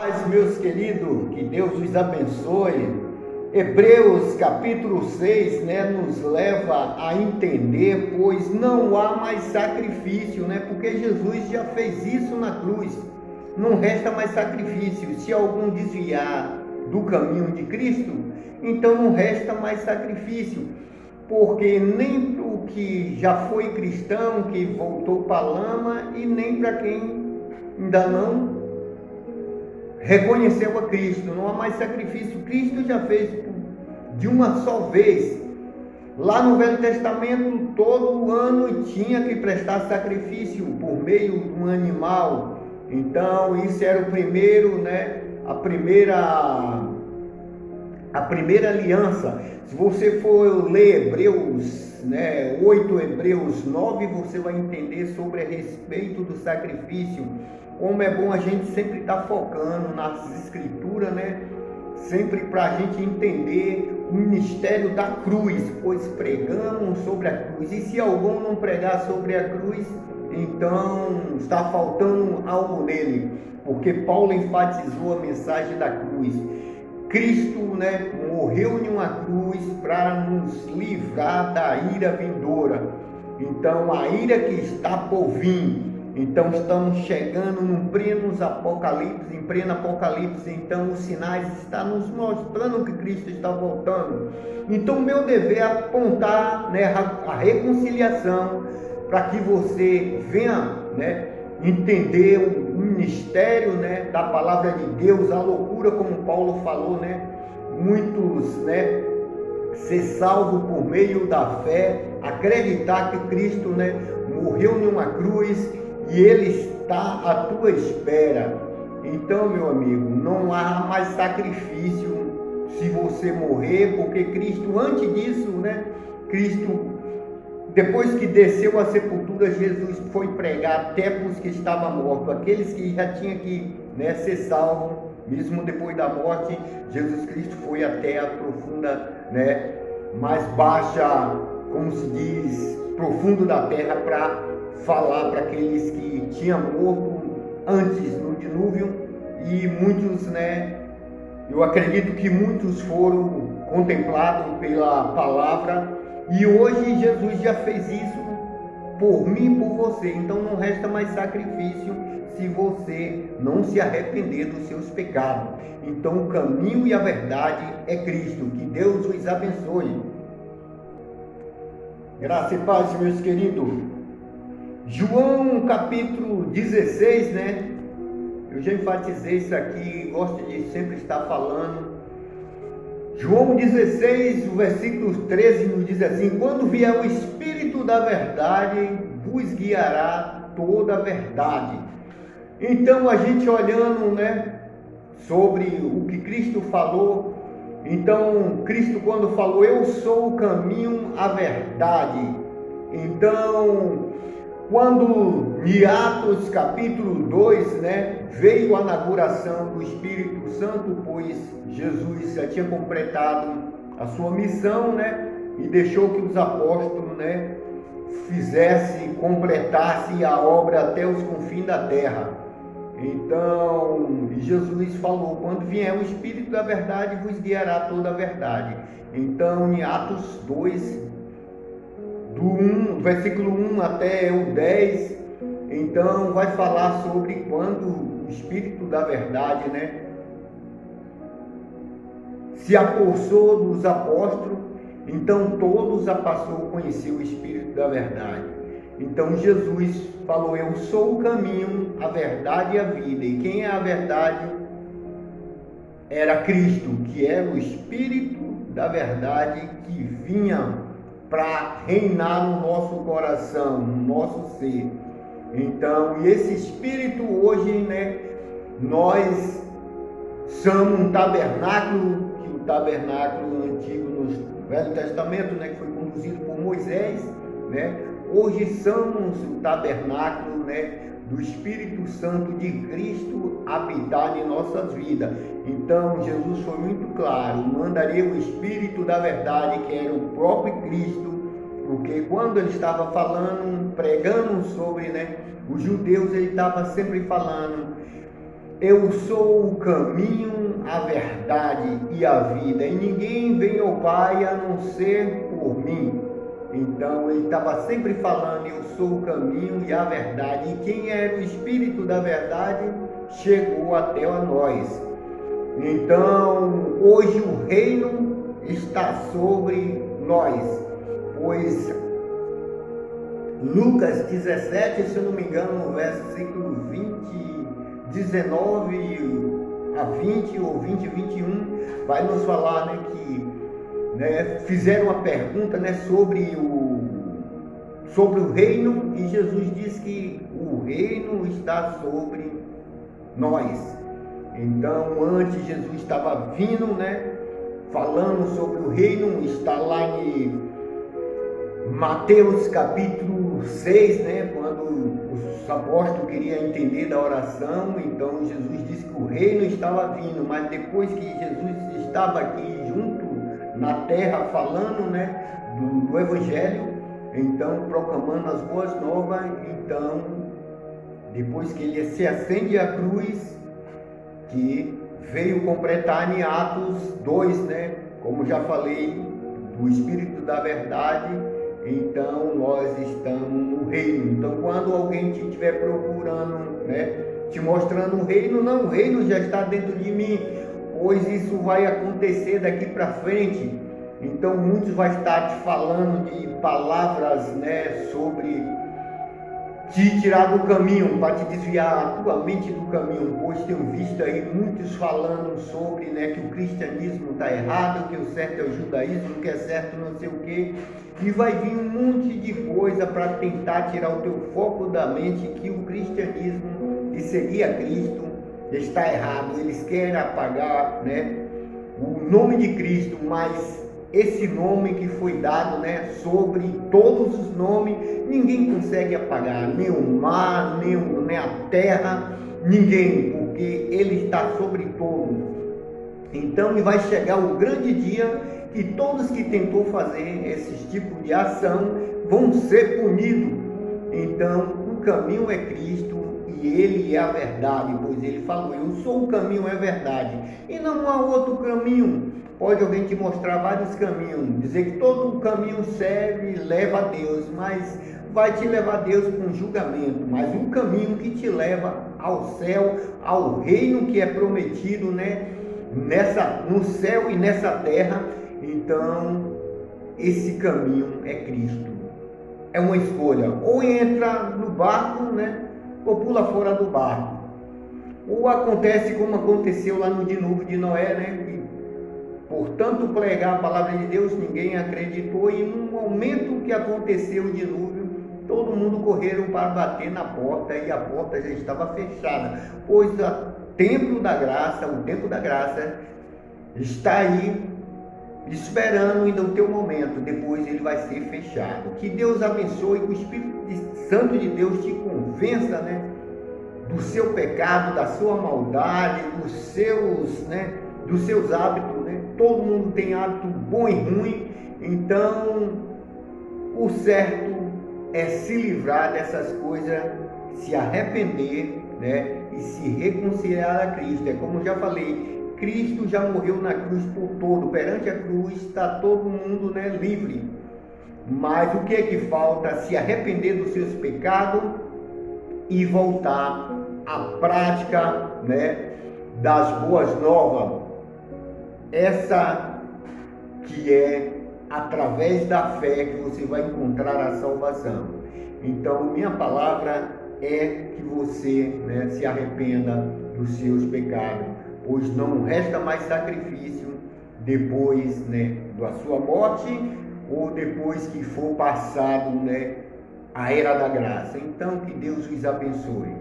Paz, meus queridos, que Deus os abençoe. Hebreus capítulo 6, nos leva a entender, pois não há mais sacrifício, porque Jesus já fez isso na cruz. Não resta mais sacrifício. Se algum desviar do caminho de Cristo, então não resta mais sacrifício, porque nem para o que já foi cristão, que voltou para a lama, e nem para quem ainda não reconheceu a Cristo. Não há mais sacrifício. Cristo já fez de uma só vez. Lá no Velho Testamento, todo ano tinha que prestar sacrifício por meio de um animal. Então isso era o primeiro, a primeira aliança. Se você for ler Hebreus 8, Hebreus 9, você vai entender sobre a respeito do sacrifício. Como é bom a gente sempre estar focando nas escrituras, sempre para a gente entender o ministério da cruz, pois pregamos sobre a cruz. E se algum não pregar sobre a cruz, então está faltando algo nele, porque Paulo enfatizou a mensagem da cruz. Cristo, morreu em uma cruz para nos livrar da ira vindoura. Então, a ira que está por vir. Então, estamos chegando em pleno Apocalipse. Então, os sinais estão nos mostrando que Cristo está voltando. Então, o meu dever é apontar a reconciliação, para que você venha entender o ministério da palavra de Deus, a loucura, como Paulo falou, muitos ser salvo por meio da fé, acreditar que Cristo morreu em uma cruz e Ele está à tua espera. Então, meu amigo, não há mais sacrifício se você morrer, porque Cristo, antes disso, Cristo, depois que desceu à sepultura, Jesus foi pregar até para os que estavam mortos, aqueles que já tinham que ser salvos, mesmo depois da morte. Jesus Cristo foi até a profunda, mais baixa, como se diz, profundo da terra, para falar para aqueles que tinham morto antes no dilúvio. E muitos, eu acredito que muitos foram contemplados pela palavra. E hoje Jesus já fez isso por mim e por você. Então não resta mais sacrifício se você não se arrepender dos seus pecados. Então o caminho e a verdade é Cristo. Que Deus os abençoe. Graça e paz, meus queridos. João capítulo 16, eu já enfatizei isso aqui, gosto de sempre estar falando. João 16, o versículo 13 nos diz assim: quando vier o Espírito da verdade, vos guiará toda a verdade. Então, a gente olhando, sobre o que Cristo falou. Então, Cristo, quando falou, eu sou o caminho, a verdade. Então, quando em Atos capítulo 2, veio a inauguração do Espírito Santo, pois Jesus já tinha completado a sua missão, e deixou que os apóstolos, completassem a obra até os confins da terra. Então, Jesus falou: quando vier o Espírito da verdade, vos guiará toda a verdade. Então, em Atos 2, do versículo 1 até o 10, então vai falar sobre quando o Espírito da verdade, se apossou dos apóstolos. Então todos a passou a conhecer o Espírito da verdade. Então Jesus falou: eu sou o caminho, a verdade e a vida. E quem é a verdade? Era Cristo, que era o Espírito da verdade, que vinha para reinar no nosso coração, no nosso ser. Então, e esse Espírito hoje, nós somos um tabernáculo, que o tabernáculo antigo no Velho Testamento, que foi conduzido por Moisés, hoje somos o tabernáculo, do Espírito Santo de Cristo habitar em nossas vidas. Então, Jesus foi muito claro: mandaria o Espírito da verdade, que era o próprio Cristo, porque quando ele estava falando, pregando sobre os judeus, ele estava sempre falando: eu sou o caminho, a verdade e a vida, e ninguém vem ao Pai a não ser por mim. Então ele estava sempre falando, eu sou o caminho e a verdade, e quem era o Espírito da verdade chegou até a nós. Então hoje o reino está sobre nós, pois Lucas 17, se eu não me engano, no versículo 19 a 20 ou 20 a 21, vai nos falar, né, que, né, fizeram uma pergunta, né, sobre o reino, e Jesus diz que o reino está sobre nós. Então antes Jesus estava vindo, né, falando sobre o reino, está lá em Mateus capítulo 6, né, quando os apóstolos queriam entender da oração. Então Jesus disse que o reino estava vindo, mas depois que Jesus estava aqui junto na terra falando, né, do evangelho, então proclamando as boas novas, então depois que ele se acende à cruz, que veio completar em Atos 2, né, como já falei, do Espírito da verdade. Então nós estamos no reino. Então quando alguém te estiver procurando, né, te mostrando o reino, não, o reino já está dentro de mim, pois isso vai acontecer daqui para frente. Então muitos vão estar te falando de palavras, né, sobre te tirar do caminho, para te desviar a tua mente do caminho, pois tenho visto aí muitos falando sobre, né, que o cristianismo está errado, que o certo é o judaísmo, que é certo não sei o quê, e vai vir um monte de coisa para tentar tirar o teu foco da mente, que o cristianismo, que seria Cristo, está errado. Eles querem apagar, né, o nome de Cristo, mas esse nome que foi dado, né, sobre todos os nomes, ninguém consegue apagar, nem o mar, nem a terra, ninguém, porque ele está sobre todos. Então vai chegar o grande dia que todos que tentou fazer esses tipos de ação vão ser punidos. Então o caminho é Cristo e ele é a verdade, pois ele falou, eu sou o caminho, é a verdade, e não há outro caminho. Pode alguém te mostrar vários caminhos, dizer que todo caminho serve, leva a Deus, mas vai te levar a Deus com julgamento. Mas o caminho que te leva ao céu, ao reino que é prometido, né, no céu e nessa terra, então esse caminho é Cristo. É uma escolha, ou entra no barco, né, ou pula fora do barco. Ou acontece como aconteceu lá no dilúvio de Noé, né, que por tanto pregar a palavra de Deus, ninguém acreditou, e no momento que aconteceu o dilúvio, todo mundo correram para bater na porta, e a porta já estava fechada, pois o tempo da graça está aí esperando ainda o teu momento, depois ele vai ser fechado. Que Deus abençoe, que o Espírito Santo de Deus te convença, né, do seu pecado, da sua maldade, dos seus hábitos, né? Todo mundo tem hábito bom e ruim, então o certo é se livrar dessas coisas, se arrepender, né, e se reconciliar a Cristo. É como eu já falei, Cristo já morreu na cruz por todo, perante a cruz está todo mundo, né, livre. Mas o que é que falta? Se arrepender dos seus pecados e voltar à prática, né, das boas novas. Essa que é através da fé que você vai encontrar a salvação. Então minha palavra é que você, né, se arrependa dos seus pecados, pois não resta mais sacrifício depois, né, da sua morte, ou depois que for passado, né, a era da graça. Então que Deus os abençoe.